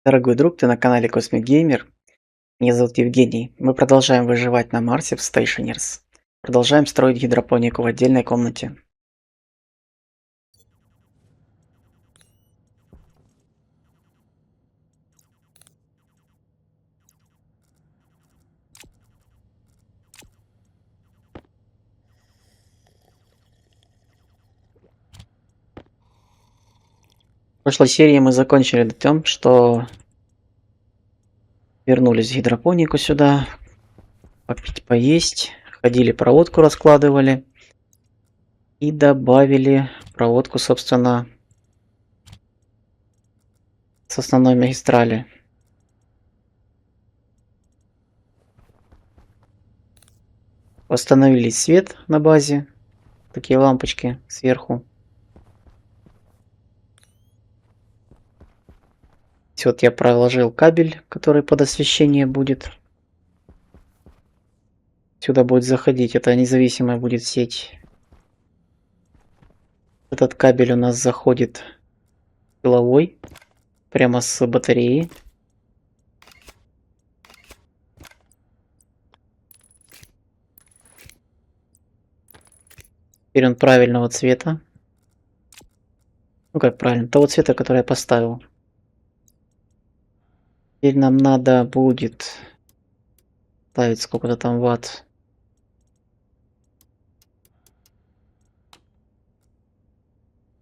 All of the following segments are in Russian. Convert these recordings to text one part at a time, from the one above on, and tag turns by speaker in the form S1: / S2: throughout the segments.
S1: Дорогой друг, ты на канале Cosmic Gamer. Меня зовут Евгений. Мы продолжаем выживать на Марсе в Stationers. Продолжаем строить гидропонику в отдельной комнате. В прошлой серии мы закончили на том, что вернулись в гидропонику сюда, попить, поесть, ходили, проводку раскладывали и добавили проводку, собственно, с основной магистрали. Восстановили свет на базе, такие лампочки сверху. Вот я проложил кабель, который под освещение будет. Сюда будет заходить, это независимая будет сеть. Этот кабель у нас заходит силовой, прямо с батареи. Теперь он правильного цвета. Ну как правильно, того цвета, который я поставил. Теперь нам надо будет ставить сколько-то там ватт.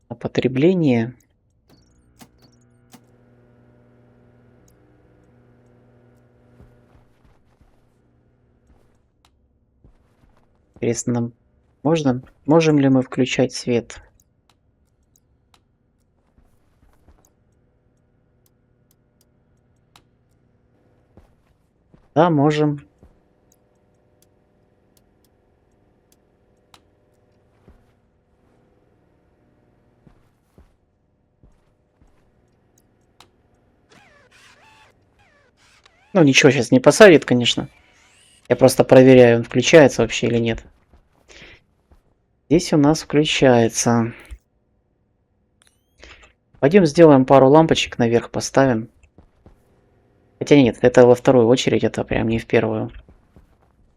S1: На потребление. Интересно, можем ли мы включать свет? Да, можем. Ну ничего сейчас не посадит, конечно. Я просто проверяю, он включается вообще или нет. Здесь у нас включается. Пойдем сделаем пару лампочек наверх, поставим. Хотя нет, это во вторую очередь, это прям не в первую.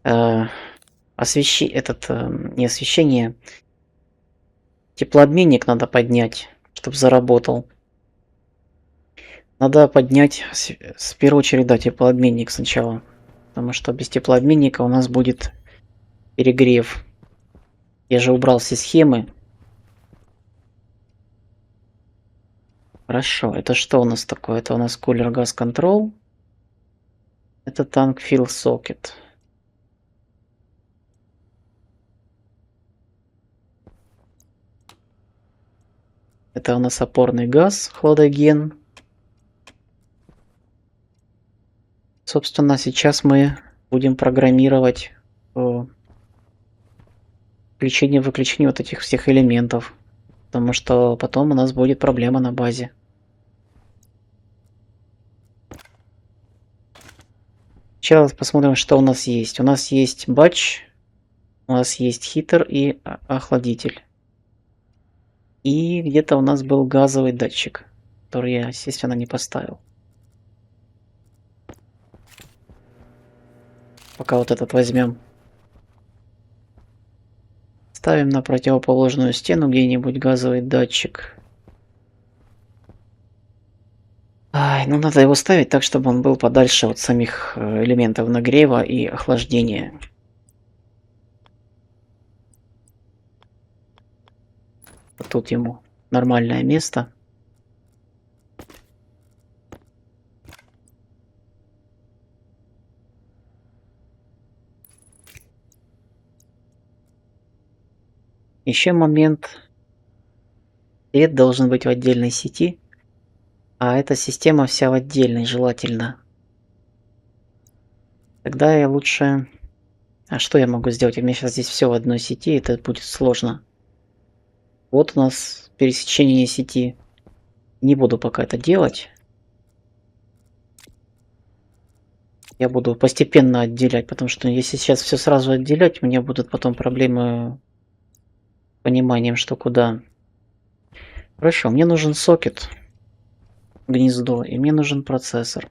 S1: Не освещение. Теплообменник надо поднять, чтобы заработал. Надо поднять с первой очереди, да, теплообменник сначала. Потому что без теплообменника у нас будет перегрев. Я же убрал все схемы. Хорошо, это что у нас такое? Это у нас Cooler Gas Control. Это Tank Fill Socket. Это у нас опорный газ, хладоген. Собственно, сейчас мы будем программировать включение-выключение вот этих всех элементов. Потому что потом у нас будет проблема на базе. Сейчас посмотрим, что у нас есть. У нас есть батч, у нас есть хитер и охладитель. И где-то у нас был газовый датчик, который я, естественно, не поставил. Пока вот этот возьмем. Ставим на противоположную стену где-нибудь газовый датчик. Ай, ну надо его ставить так, чтобы он был подальше от самих элементов нагрева и охлаждения. Вот тут ему нормальное место. Еще момент. Свет должен быть в отдельной сети, а эта система вся в отдельной, желательно. Тогда я лучше... А что я могу сделать? У меня сейчас здесь все в одной сети, это будет сложно. Вот у нас пересечение сети. Не буду пока это делать. Я буду постепенно отделять, потому что если сейчас все сразу отделять, у меня будут потом проблемы с пониманием, что куда. Хорошо, мне нужен сокет. гнездо, и мне нужен процессор.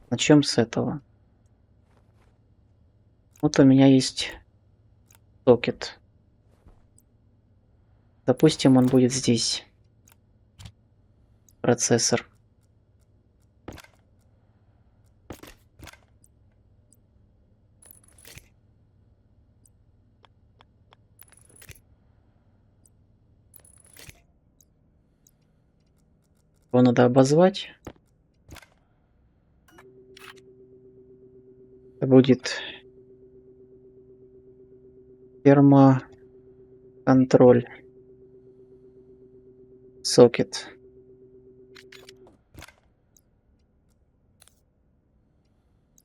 S1: Начнем с этого. Вот у меня есть сокет. Допустим, он будет здесь. Процессор. Его надо обозвать. Это будет термоконтроль сокет.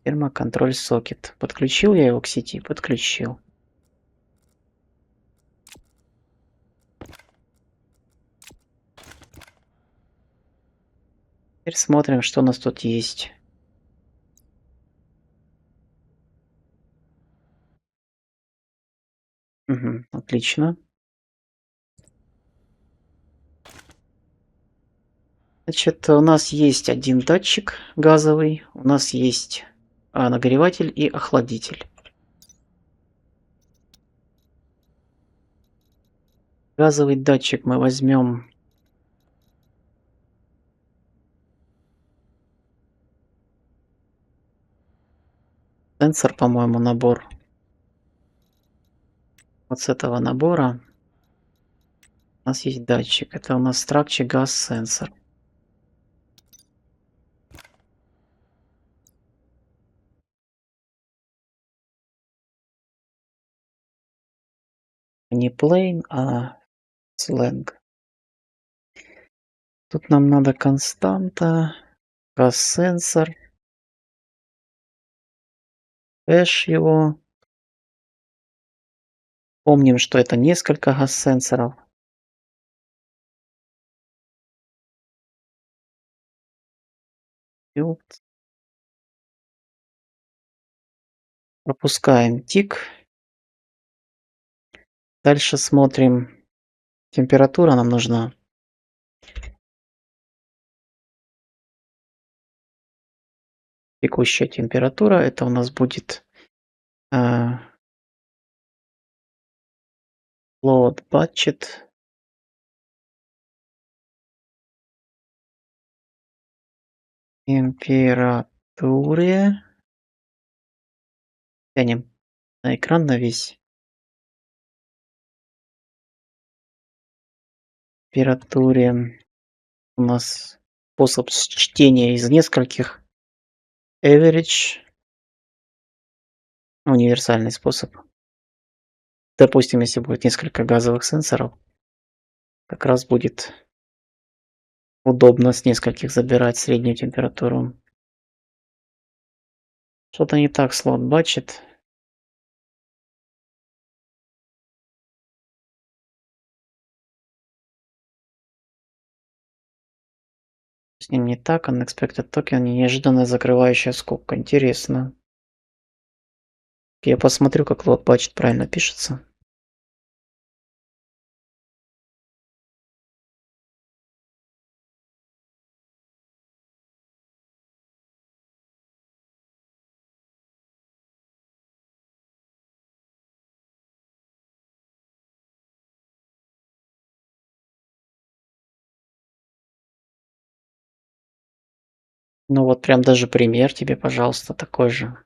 S1: Термоконтроль сокет. Подключил я его к сети? Подключил. Теперь смотрим, что у нас тут есть. Угу, отлично. Значит, у нас есть один датчик газовый, у нас есть нагреватель и охладитель. Газовый датчик мы возьмем. Сенсор, по-моему, набор. Вот с этого набора у нас есть датчик. Это у нас Structure Gas Sensor. Не plain, а slang. Тут нам надо константа, газ-сенсор, хэш его. Помним, что это несколько газ-сенсоров. И вот пропускаем тик. Дальше смотрим. Температура нам нужна. Текущая температура. Это у нас будет load budget. Температуре. Тянем на экран на весь. Температуре у нас способ чтения из нескольких. Average. Универсальный способ. Допустим, если будет несколько газовых сенсоров, как раз будет удобно с нескольких забирать среднюю температуру. Что-то не так слот бачит. С ним не так. Unexpected token. Неожиданная закрывающая скобка. Интересно. Я посмотрю, как load budget правильно пишется. Ну вот прям даже пример тебе, пожалуйста, такой же.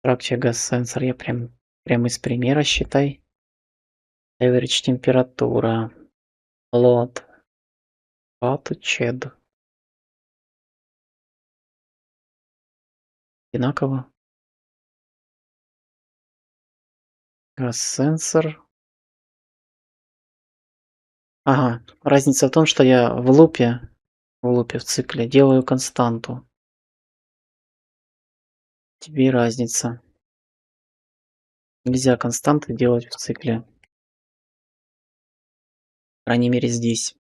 S1: Structure gas sensor. Я прям из примера считай. Average температура. Load. Ched. Одинаково. Gas sensor. Ага, разница в том, что я в цикле делаю константу. Тебе и разница. Нельзя константы делать в цикле. По крайней мере здесь.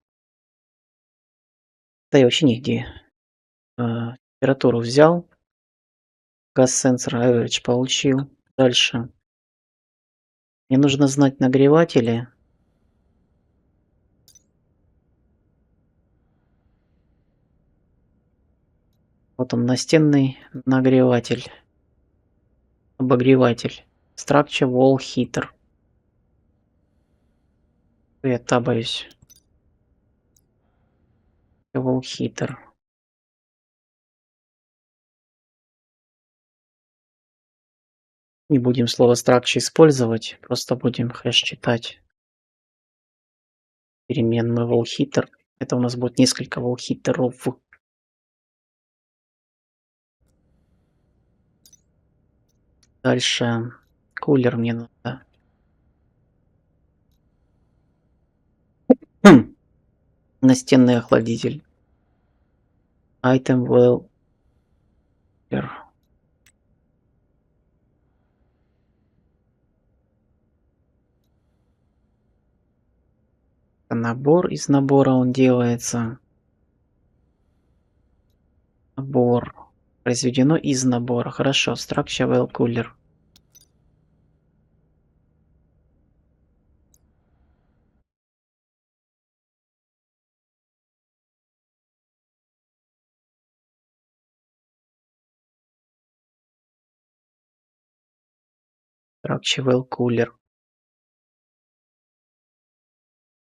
S1: Да и вообще нигде. Температуру взял. Газ сенсор average получил. Дальше. Мне нужно знать нагреватели. Вот он, настенный нагреватель. Обогреватель. Structure wall heater. Я табаюсь. Wall heater. Не будем слово structure использовать, просто будем хэш читать. Переменную wall heater. Это у нас будет несколько wall heater'ов. Дальше кулер мне надо. Настенный охладитель. Item well. Набор из набора он делается. Набор. Произведено из набора. Хорошо. Structure well cooler. Structure well cooler.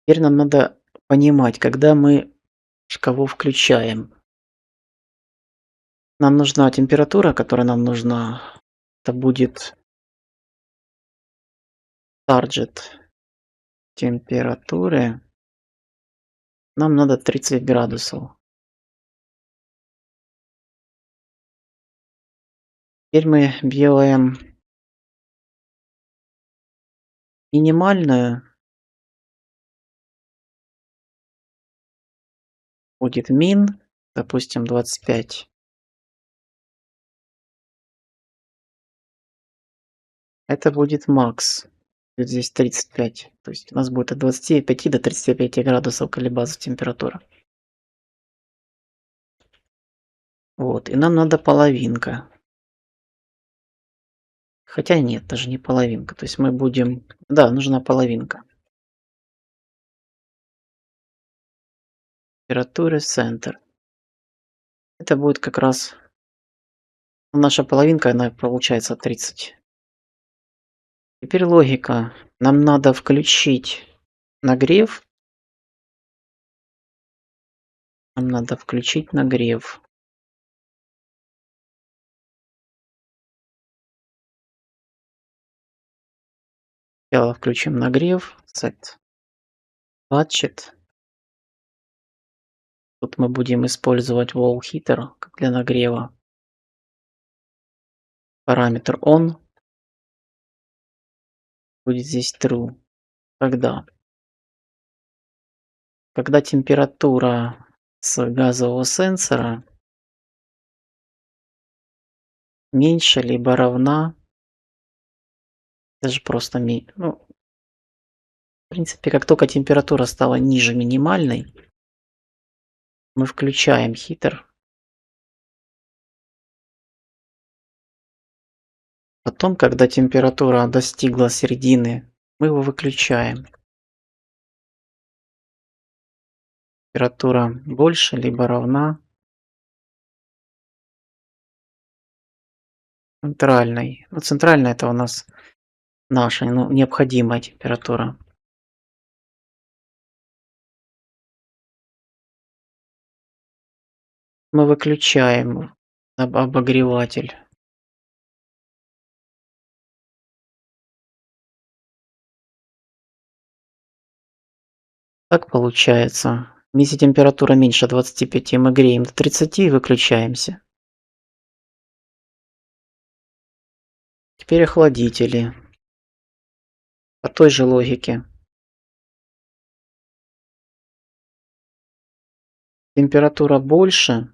S1: Теперь нам надо понимать, когда мы кого включаем. Нам нужна температура, которая нам нужна. Это будет target температуры. Нам надо 30 градусов. Теперь мы делаем минимальную. Будет min, допустим, 25. Это будет max. Здесь 35. То есть у нас будет от 25 до 35 градусов колебаться температура. Вот. И нам надо половинка. Хотя нет, даже не половинка. То есть мы будем... Да, нужна половинка. Температура центр. Это будет как раз... Наша половинка, она получается 30. Теперь логика. Нам надо включить нагрев. Нам надо включить нагрев. Сначала включим нагрев. Set. Budget. Тут мы будем использовать wall heater для нагрева. Параметр on. Будет здесь true. Когда температура с газового сенсора меньше либо равна, даже просто ну, в принципе, как только температура стала ниже минимальной, мы включаем хитер. Потом, когда температура достигла середины, мы его выключаем. Температура больше либо равна центральной. Ну, центральная это у нас наша, ну, необходимая температура. Мы выключаем обогреватель. Так получается. Если температура меньше 25, мы греем до 30 и выключаемся. Теперь охладители. По той же логике. Температура больше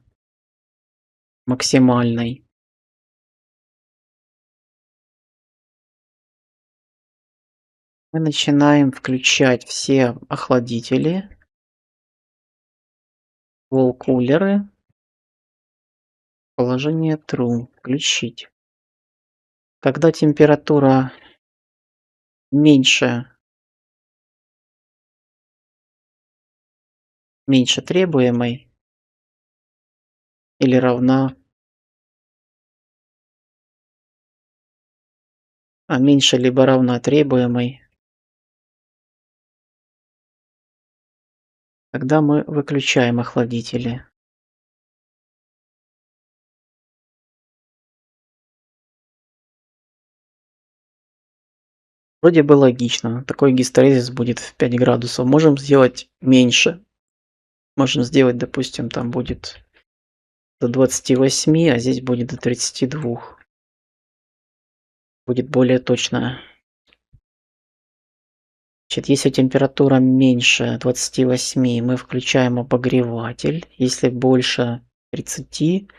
S1: максимальной. Мы начинаем включать все охладители, wall-кулеры, положение true, включить. Когда температура меньше требуемой или равна, меньше либо равна требуемой, тогда мы выключаем охладители. Вроде бы логично. Такой гистерезис будет в 5 градусов. Можем сделать меньше. Можем сделать, допустим, там будет до 28, а здесь будет до 32. Будет более точно. Значит, если температура меньше 28, мы включаем обогреватель. Если больше 30,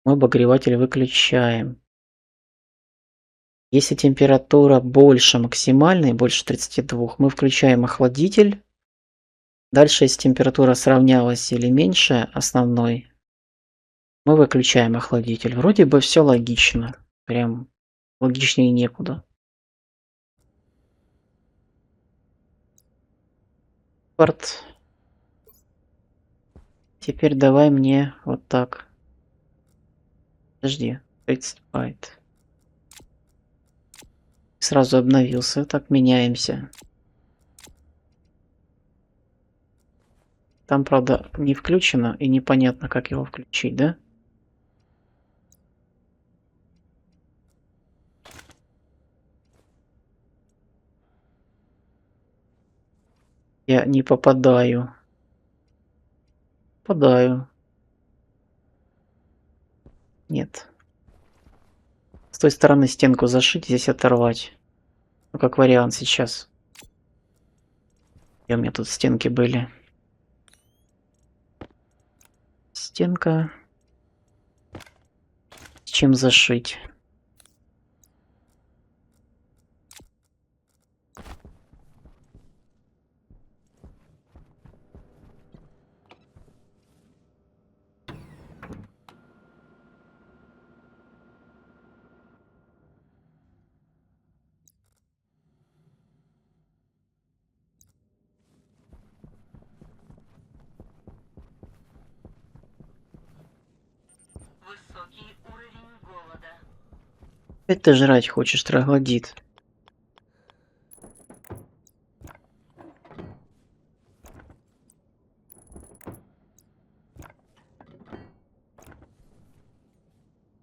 S1: мы обогреватель выключаем. Если температура больше максимальной, больше 32, мы включаем охладитель. Дальше, если температура сравнялась или меньше основной, мы выключаем охладитель. Вроде бы все логично. Прям логичнее некуда. Порт. Теперь давай мне вот так. Подожди. 30 байт. Сразу обновился. Так, меняемся. Там, правда, не включено и непонятно, как его включить, да? Я не попадаю. Попадаю. Нет. С той стороны стенку зашить, здесь оторвать. Ну, как вариант сейчас. Где у меня тут стенки были? Стенка. С чем зашить?
S2: Высокий уровень голода.
S1: Опять ты жрать хочешь, троглодит.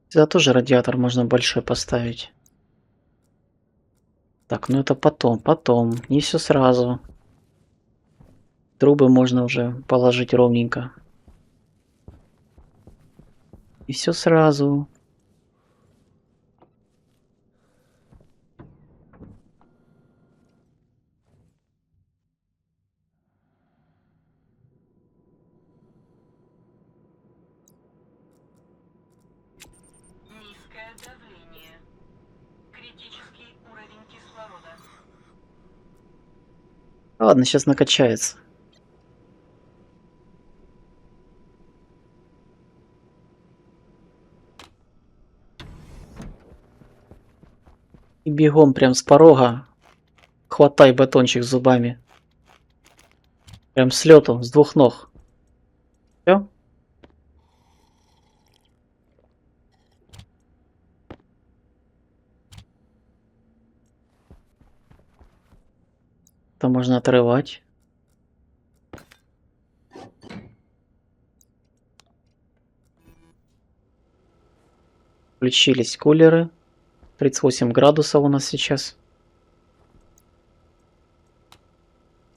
S1: Сюда тоже радиатор можно большой поставить. Так, ну это потом. Не все сразу. Трубы можно уже положить ровненько. И все сразу.
S2: Низкое давление. Критический уровень кислорода.
S1: Ладно, сейчас накачается. И бегом прям с порога. Хватай батончик зубами. Прям с лету, с двух ног. Все? Это можно отрывать. Включились кулеры. 38 градусов у нас сейчас.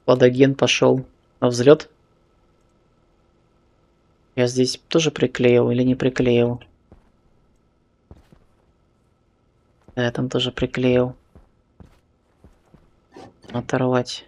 S1: Пладоген пошел на взлет. Я здесь тоже приклеил или не приклеил? Да, я там тоже приклеил. Оторвать.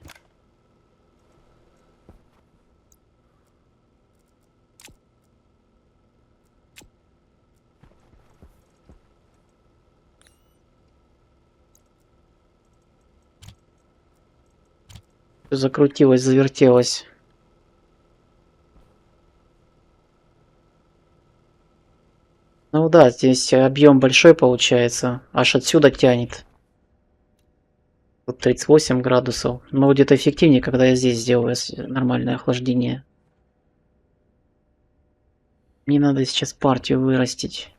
S1: Закрутилось, завертелось. Ну да, здесь объем большой получается. Аж отсюда тянет. Тут 38 градусов. Но где-то эффективнее, когда я здесь сделаю нормальное охлаждение. Мне надо сейчас партию вырастить.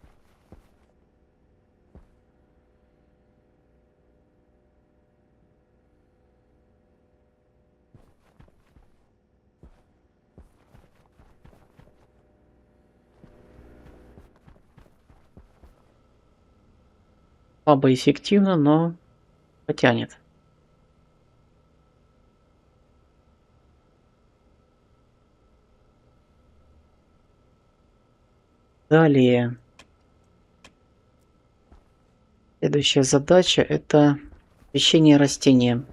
S1: Слабо эффективно, но потянет. Далее. Следующая задача это освещение растения.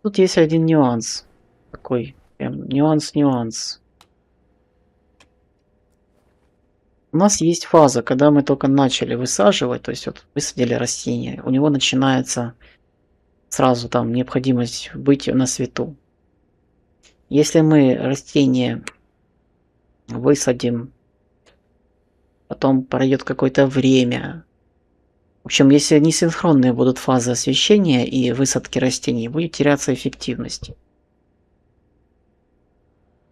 S1: Тут есть один нюанс. Такой прям нюанс. У нас есть фаза, когда мы только начали высаживать, то есть вот высадили растение, у него начинается сразу там необходимость быть на свету. Если мы растение высадим, потом пройдет какое-то время. В общем, если несинхронные будут фазы освещения и высадки растений, будет теряться эффективность.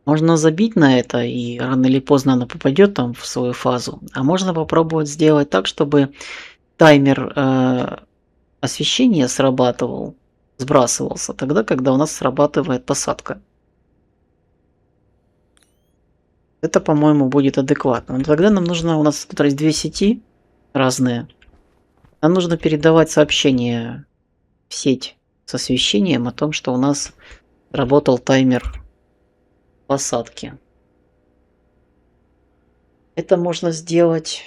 S1: Можно забить на это, и рано или поздно она попадет там в свою фазу. А можно попробовать сделать так, чтобы таймер освещения срабатывал, сбрасывался тогда, когда у нас срабатывает посадка. Это, по-моему, будет адекватно. Но тогда нам нужно, у нас тут есть две сети разные. Нам нужно передавать сообщение в сеть с освещением о том, что у нас работал таймер посадки. Это можно сделать,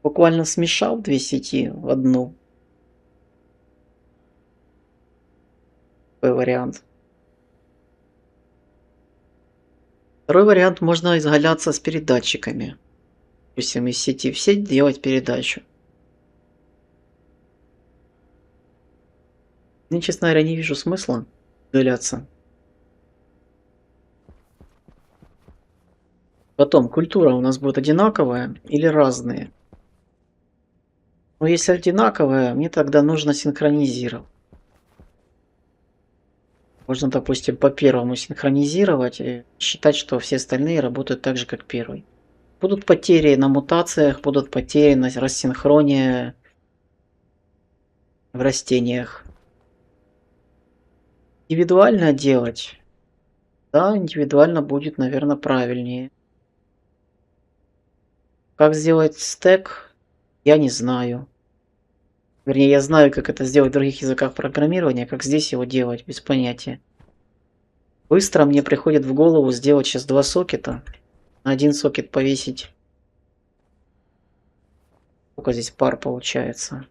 S1: буквально смешав две сети в одну. Такой вариант. Второй вариант, можно изгаляться с передатчиками. Допустим, из сети в сеть делать передачу. Я, честно говоря, не вижу смысла изгаляться. Потом, культура у нас будет одинаковая или разные? Но если одинаковая, мне тогда нужно синхронизировать. Можно, допустим, по первому синхронизировать и считать, что все остальные работают так же, как первый. Будут потери на мутациях, будут потери на рассинхроне в растениях. Индивидуально делать? Да, индивидуально будет, наверное, правильнее. Как сделать стек? Я не знаю. Вернее, я знаю, как это сделать в других языках программирования, как здесь его делать, без понятия. Быстро мне приходит в голову сделать сейчас два сокета. На один сокет повесить. Сколько здесь пар получается?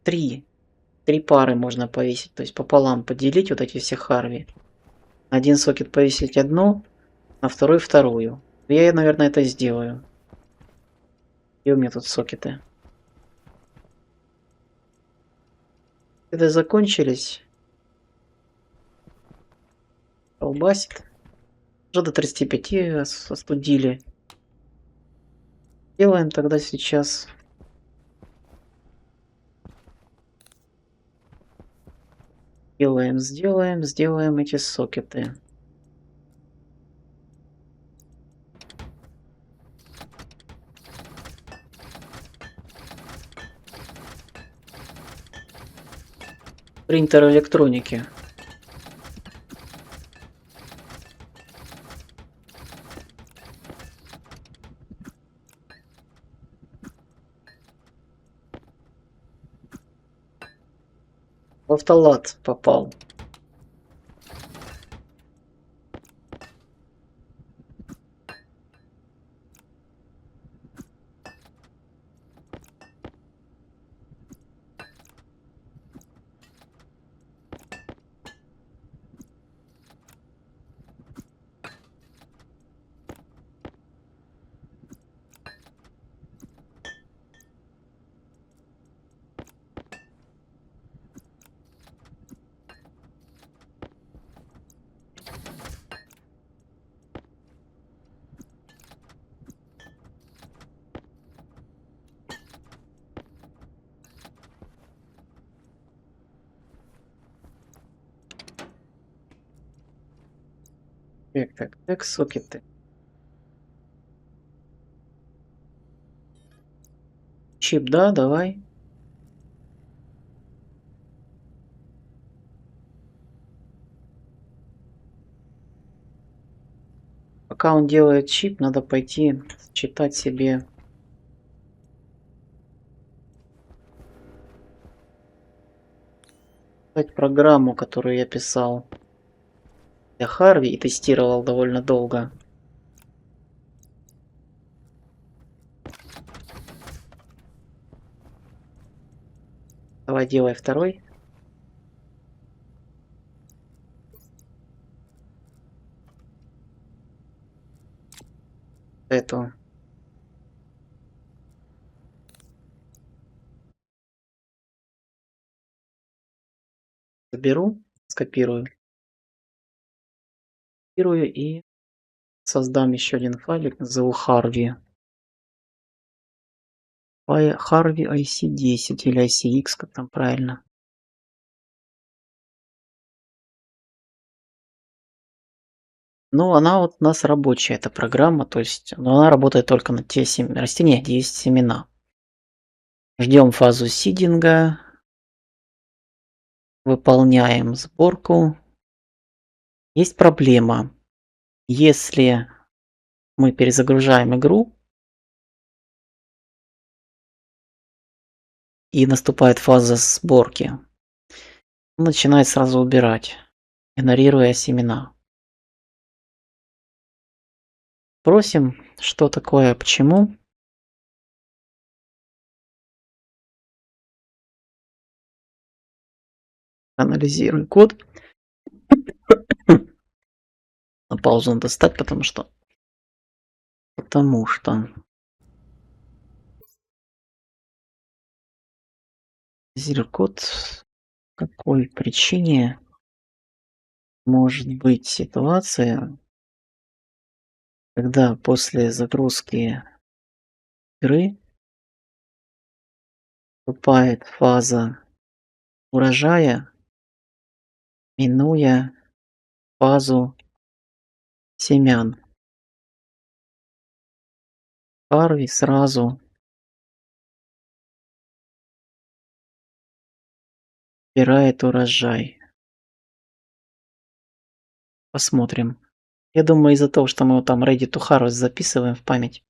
S1: Три. Три пары можно повесить. То есть пополам поделить вот эти все Харви. На один сокет повесить одну, на второй вторую. Я, наверное, это сделаю. И у меня тут сокеты. Когда закончились. Колбасит. Уже до 35 остудили. Делаем тогда сейчас. Сделаем эти сокеты. Принтер электроники. В автолад попал. Так, сокеты. Чип, да, давай. Пока он делает чип, надо пойти читать себе программу, которую я писал для Харви и тестировал довольно долго. Давай, делай второй. Эту. Заберу, скопирую. Скопирую и создам еще один файлик, назову Харви. Харви IC10 или ICX, как там правильно. Ну, она вот у нас рабочая, эта программа, то есть, но она работает только на те растения, где есть семена. Ждем фазу сидинга, выполняем сборку. Есть проблема. Если мы перезагружаем игру и наступает фаза сборки, он начинает сразу убирать, игнорируя семена. Просим, что такое, почему. Анализируем код. На паузу надо ставить, потому что анализируем код. По какой причине может быть ситуация, когда после загрузки игры наступает фаза урожая, минуя фазу семян. Харви сразу убирает урожай. Посмотрим. Я думаю, из-за того, что мы вот там ready to harvest записываем в память.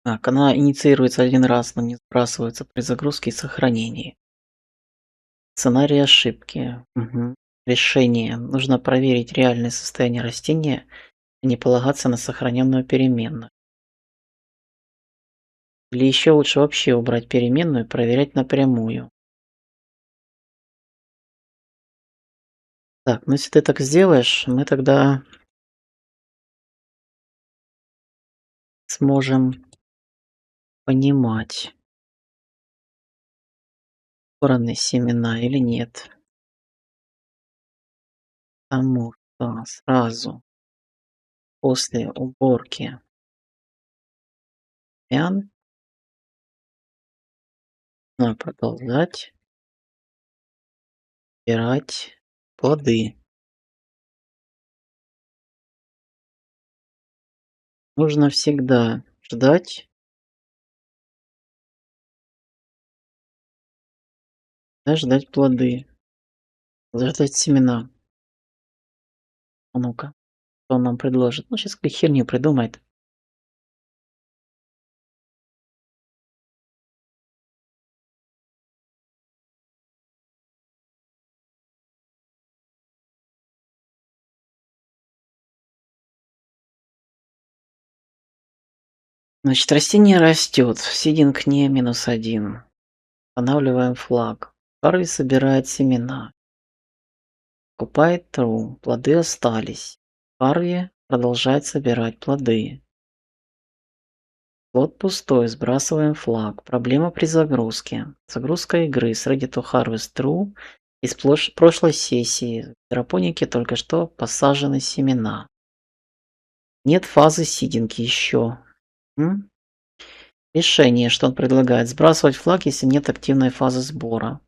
S1: Так, она инициируется один раз, но не сбрасывается при загрузке и сохранении. Сценарий ошибки. Мгм. Решение. Нужно проверить реальное состояние растения, а не полагаться на сохраненную переменную. Или еще лучше вообще убрать переменную и проверять напрямую. Так, ну если ты так сделаешь, мы тогда сможем понимать, убраны семена или нет. Потому что сразу после уборки семян нужно продолжать убирать плоды. Нужно всегда ждать плоды, ждать семена. А ну-ка, что он нам предложит? Ну, сейчас какую херню придумает. Значит, растение растет. Сидинг не -1. Устанавливаем флаг. Харви собирает семена. Купает true. Плоды остались. Харви продолжает собирать плоды. Плод пустой, сбрасываем флаг. Проблема при загрузке. Загрузка игры с Ready to Harvest True из прошлой сессии. В гидропонике только что посажены семена. Нет фазы сидинги еще. Решение, что он предлагает. Сбрасывать флаг, если нет активной фазы сбора.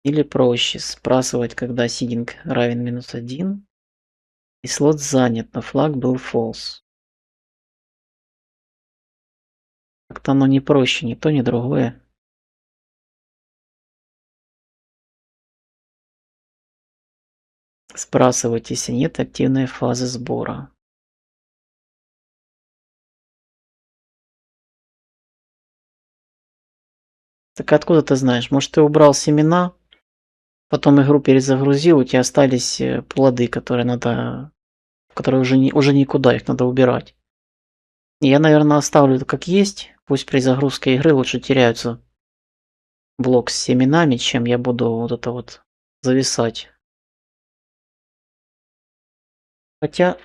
S1: Или проще. Сбрасывать, когда сидинг равен -1. И слот занят, но флаг был false. Как-то оно не проще, ни то, ни другое. Сбрасывать, если нет активной фазы сбора. Так откуда ты знаешь? Может, ты убрал семена, потом игру перезагрузил, у тебя остались плоды, которые надо, которые уже никуда, их надо убирать. Я, наверное, оставлю это как есть. Пусть при загрузке игры лучше теряются блок с семенами, чем я буду вот это вот зависать. Хотя,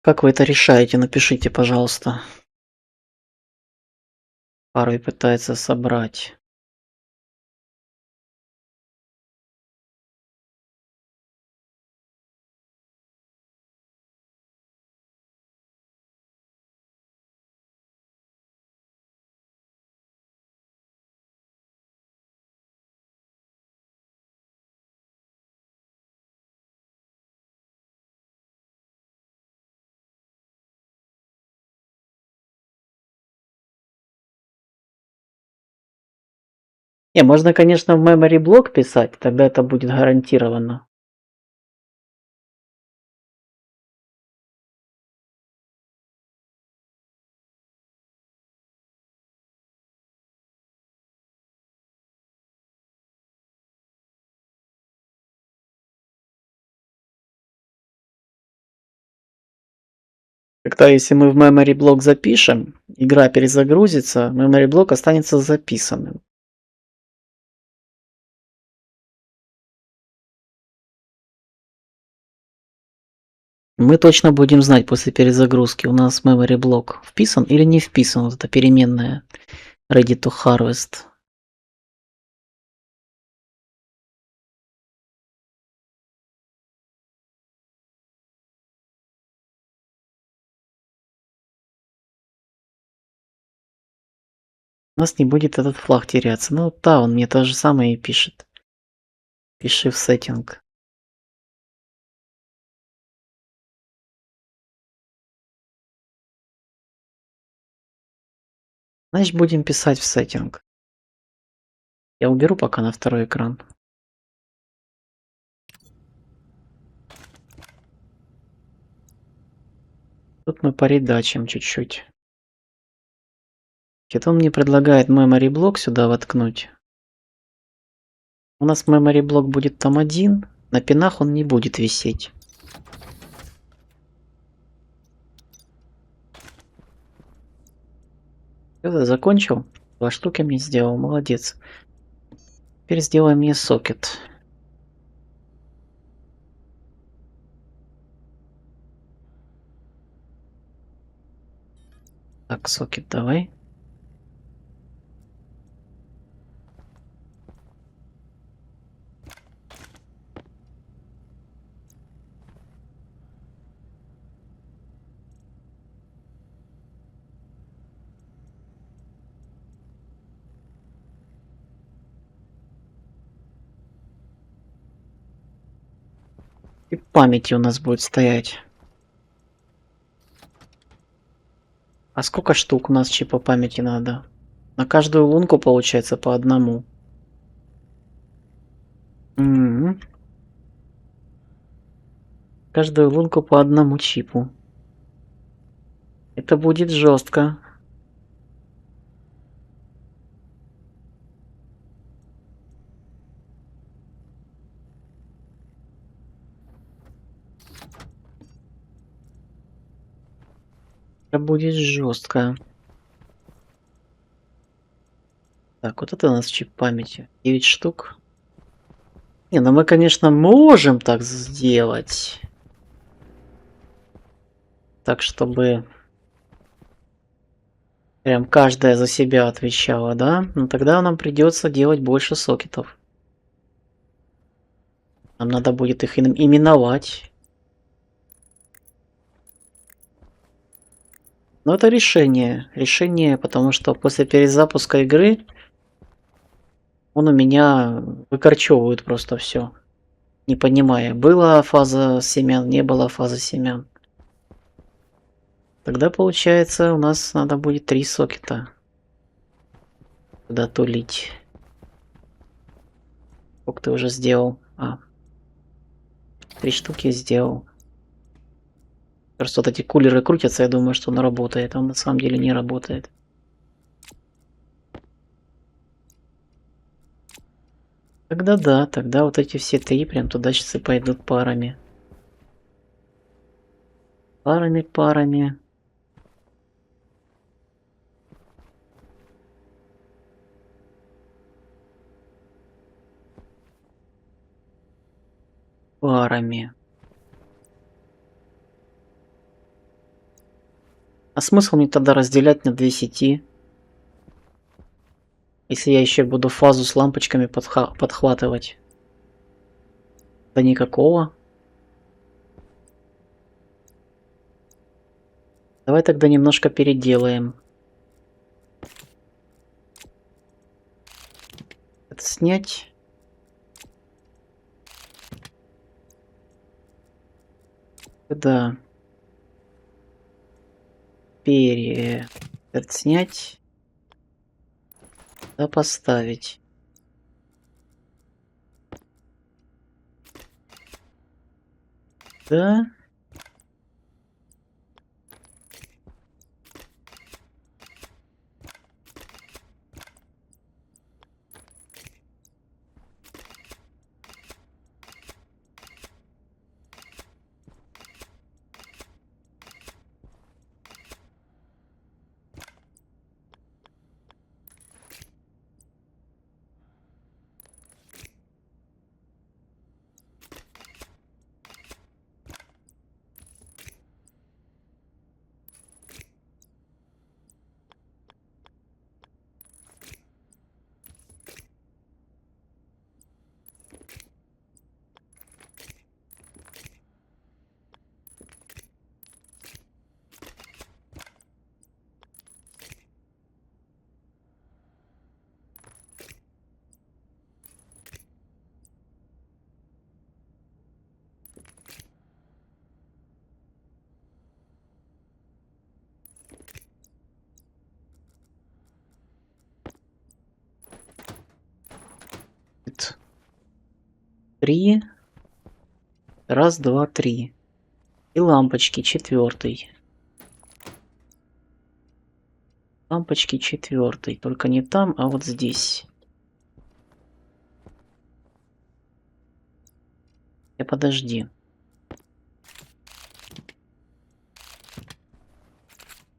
S1: как вы это решаете, напишите, пожалуйста. Парой пытается собрать. Не, можно, конечно, в memory блок писать, тогда это будет гарантированно. Когда если мы в memory блок запишем, игра перезагрузится, memory блок останется записанным. Мы точно будем знать после перезагрузки, у нас memory блок вписан или не вписан, вот эта переменная ready to harvest. У нас не будет этот флаг теряться. Ну да, он мне то же самое и пишет. Пиши в сеттинг. Значит, будем писать в сеттинг. Я уберу пока на второй экран. Тут мы поредачим чуть-чуть. Это он мне предлагает memory блок сюда воткнуть. У нас memory блок будет там один, на пинах он не будет висеть. Всё, закончил. 2 штуки мне сделал, молодец. Теперь сделаем мне сокет. Так, сокет давай. И памяти у нас будет стоять. А сколько штук у нас чипа памяти надо? На каждую лунку получается по одному. Каждую лунку по одному чипу. Это будет жестко. Это будет жестко. Так, вот это у нас чип памяти. 9 штук. Не, ну мы, конечно, можем так сделать. Так, чтобы прям каждая за себя отвечала, да? Но тогда нам придется делать больше сокетов. Нам надо будет их именовать. Но это решение. Решение, потому что после перезапуска игры он у меня выкорчевывает просто все, не понимая, была фаза семян, не была фазы семян. Тогда получается у нас надо будет 3 сокета туда тулить. Сколько ты уже сделал? 3 штуки сделал. Просто вот эти кулеры крутятся, я думаю, что он работает, а он на самом деле не работает. Тогда да, тогда вот эти все 3 прям туда сейчас и пойдут парами. Парами. Парами. А смысл мне тогда разделять на 2 сети? Если я еще буду фазу с лампочками подхватывать? Да никакого. Давай тогда немножко переделаем. Это снять. Да. Это снять. Да, поставить. Да. Т. 3. Раз, два, 3. И лампочки 4. Лампочки 4. Только не там, а вот здесь. Подожди.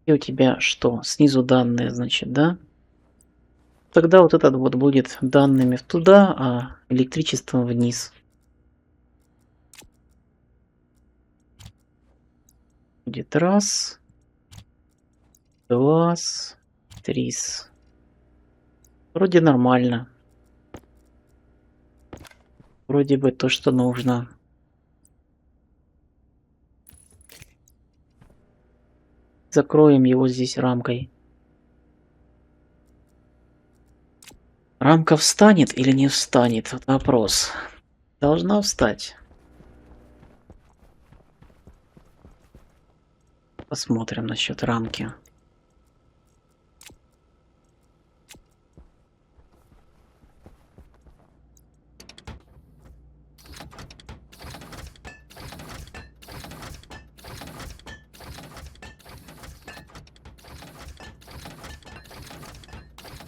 S1: И у тебя что? Снизу данные, значит, да? Тогда вот этот вот будет данными туда, а электричеством вниз. Будет раз, два, 3. Вроде нормально. Вроде бы то, что нужно. Закроем его здесь рамкой. Рамка встанет или не встанет? Вот вопрос. Должна встать. Посмотрим насчет рамки.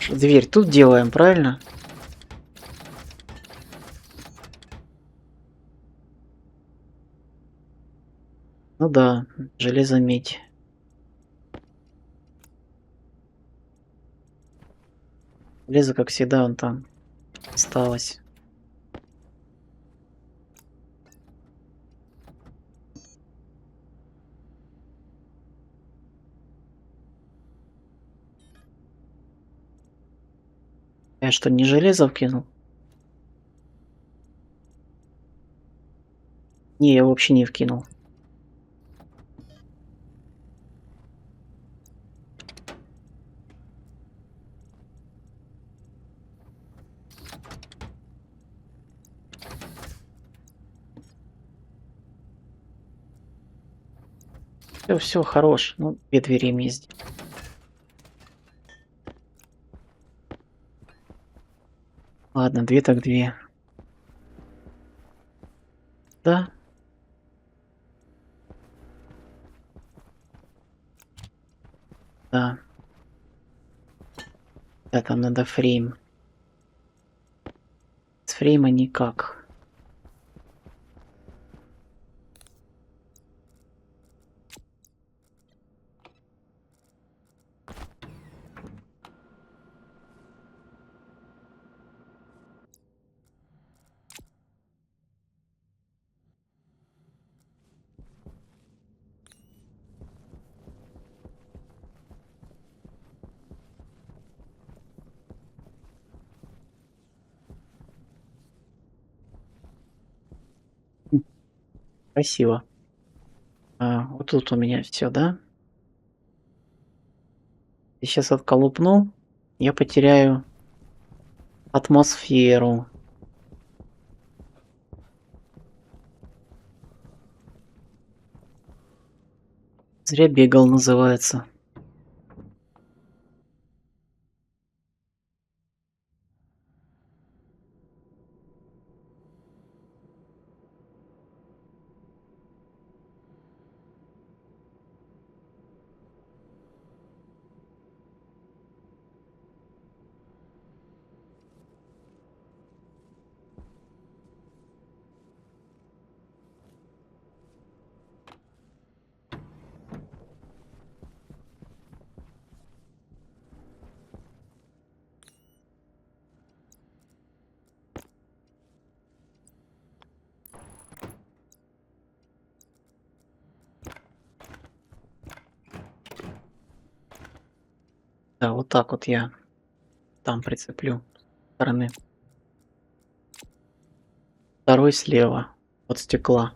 S1: Дверь тут делаем, правильно? Ну да, железо, медь. Железо, как всегда, он там осталось. Я что, не железо вкинул? Не, я вообще не вкинул. Все, хорош. Ну, 2 двери мне здесь. Ладно, 2 так 2. Да. Да. Да, там надо фрейм. С фрейма никак. Красиво. Вот тут у меня все, да? Я сейчас отколупну, я потеряю атмосферу. Зря бегал, называется. Да, вот так вот я там прицеплю с стороны. Второй слева от стекла.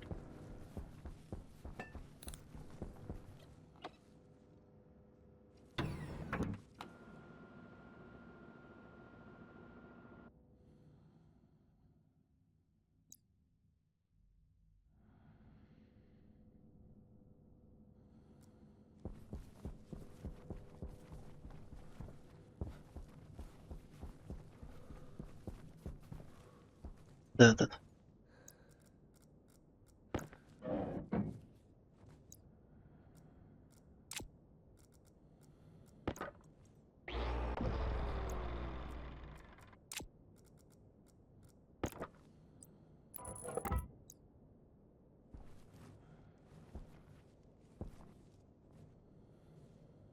S1: Да.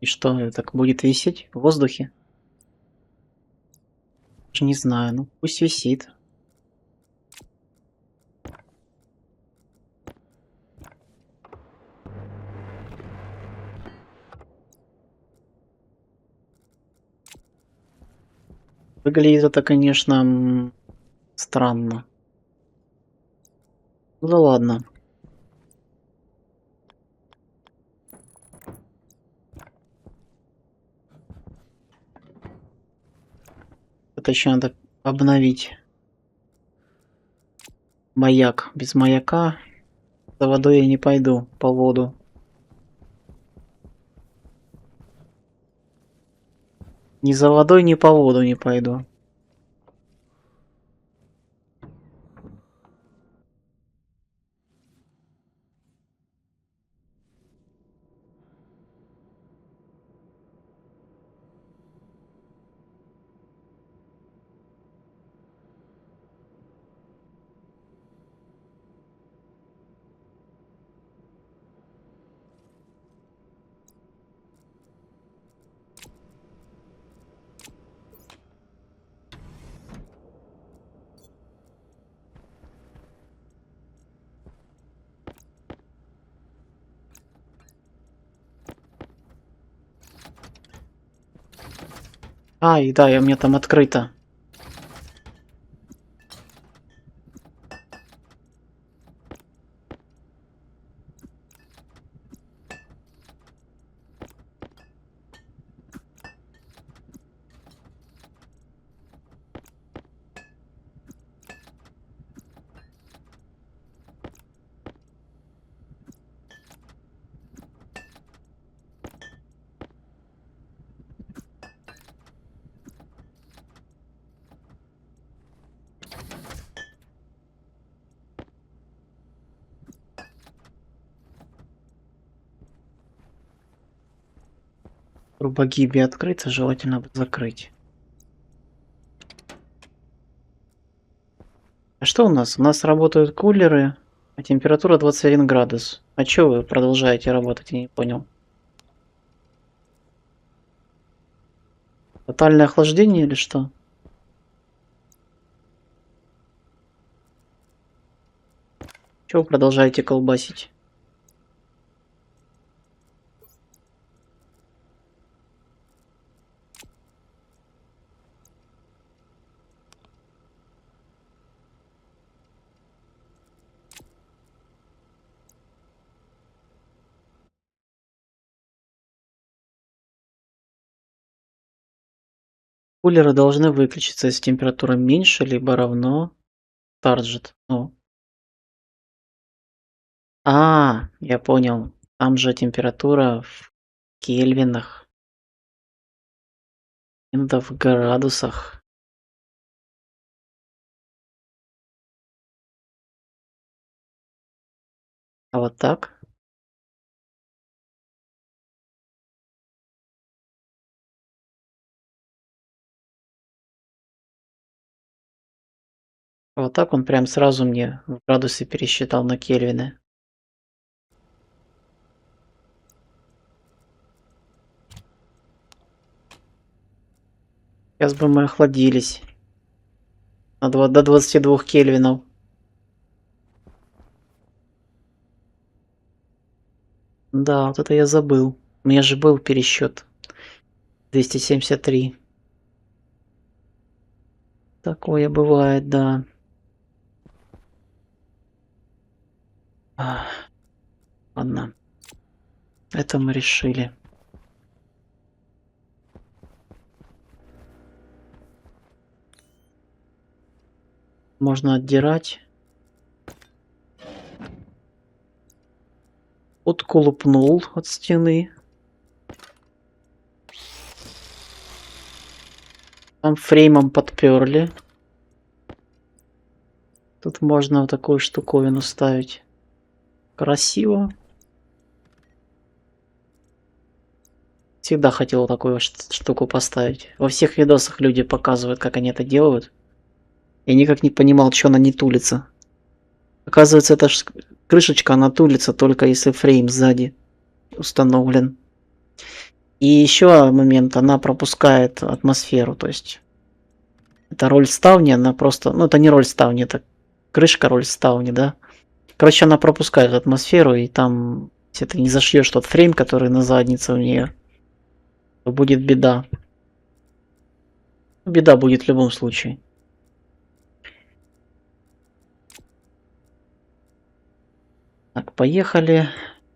S1: И что, так будет висеть в воздухе? Даже не знаю, ну пусть висит. Выглядит это, конечно, странно. Ну да ладно. Это еще надо обновить маяк. Без маяка за водой я не пойду по воду. Ни за водой, ни по воду не пойду. Ай, да, у меня там открыто. Турбогиби открыто, желательно закрыть. А что у нас? У нас работают кулеры, а температура 21 градус. А чё вы продолжаете работать? Я не понял. Тотальное охлаждение или что? Чего вы продолжаете колбасить? Кулеры должны выключиться, если температура меньше либо равно тарджет. Ну. Я понял. Там же температура в кельвинах. Это в градусах. А вот так? Вот так он прям сразу мне в градусы пересчитал на кельвины. Сейчас бы мы охладились. До 22 кельвинов. Да, вот это я забыл. У меня же был пересчет. 273. Такое бывает, да. Ладно. Это мы решили. Можно отдирать. Отколупнул от стены. Там фреймом подперли. Тут можно вот такую штуковину ставить. Красиво. Всегда хотел такую штуку поставить. Во всех видосах люди показывают, как они это делают. Я никак не понимал, что она не тулится. Оказывается, эта крышечка, она тулится только если фрейм сзади установлен. И еще момент, она пропускает атмосферу, то есть это роль ставни, она просто, ну это не роль ставни, это крышка роль ставни, да. Короче, она пропускает атмосферу, и там, если ты не зашьешь тот фрейм, который на заднице у нее, то будет беда. Беда будет в любом случае. Так, поехали.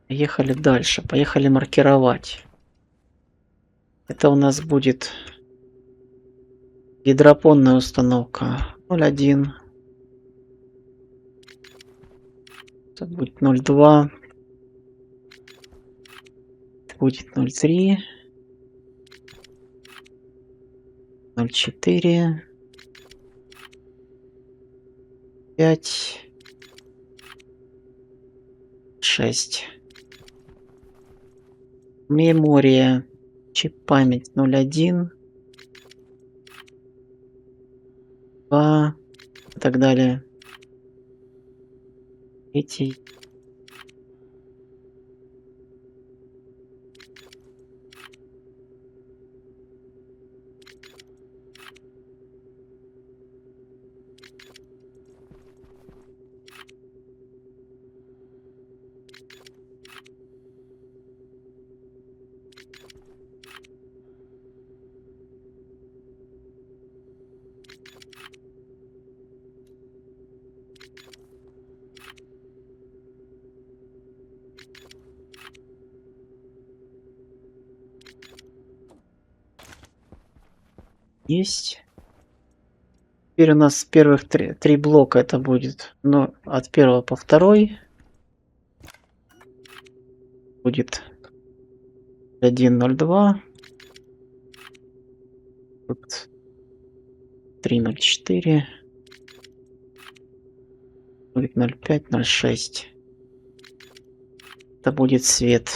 S1: Поехали дальше. Поехали маркировать. Это у нас будет гидропонная установка 0.1. Это будет 0.2. Это будет 0.3. 0.4. 5. 6. Мемория. Чип память 0.1. 2. И так далее. Эти. Есть. Теперь у нас с первых три блока это будет. Но от первого по второй будет 1.02. Тут 3.04. Будет 0.5, 0.6. Это будет свет.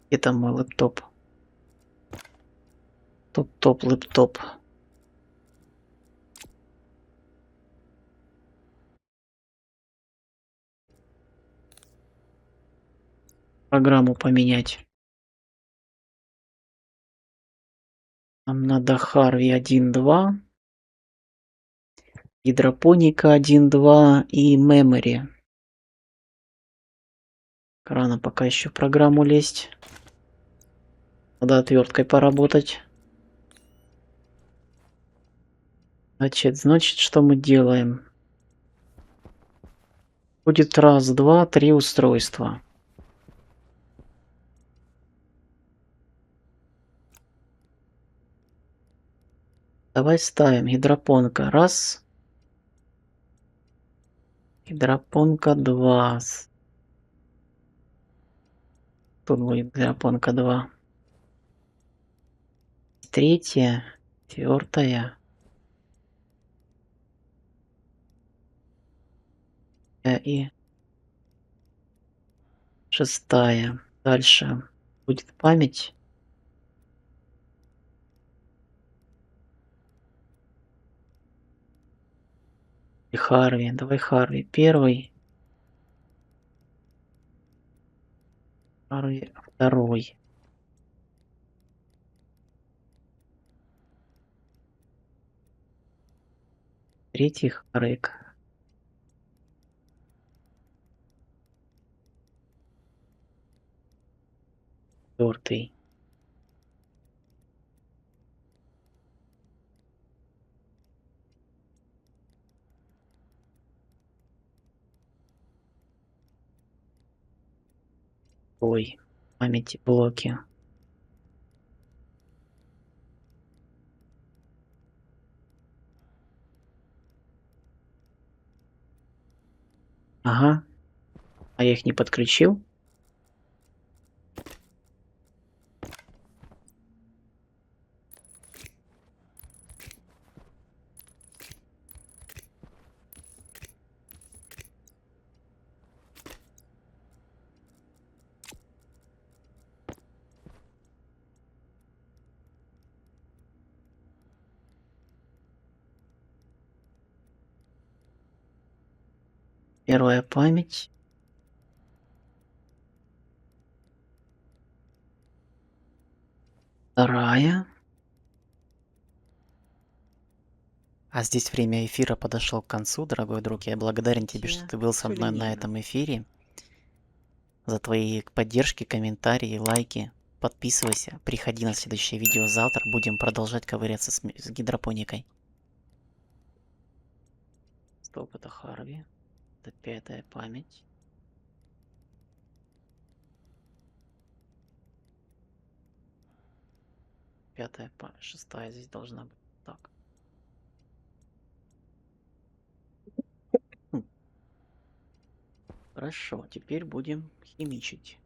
S1: Где там мой лэптоп? Топ-топ, лэптоп. Программу поменять. Нам надо Харви 1.2, гидропоника 1.2 и memory. Рано пока еще в программу лезть. Надо отверткой поработать. Значит, что мы делаем? Будет раз, два, три устройства. Давай ставим гидропонка раз. Гидропонка 2. Тут будет гидропонка 2. Третья, четвертая. И шестая. Дальше будет память. И Харви. Давай Харви первый. Харви второй. Третий Харик. Четвертый. Ой, памяти блоки. Ага. А я их не подключил. Первая память. Вторая. А здесь время эфира подошло к концу, дорогой друг. Я благодарен тебе, что ты был со мной на этом эфире. За твои поддержки, комментарии, лайки. Подписывайся. Приходи на следующее видео завтра. Будем продолжать ковыряться с гидропоникой. Стоп, это Харви. Это пятая память. Пятая память. Шестая здесь должна быть. Так. Хорошо, теперь будем химичить.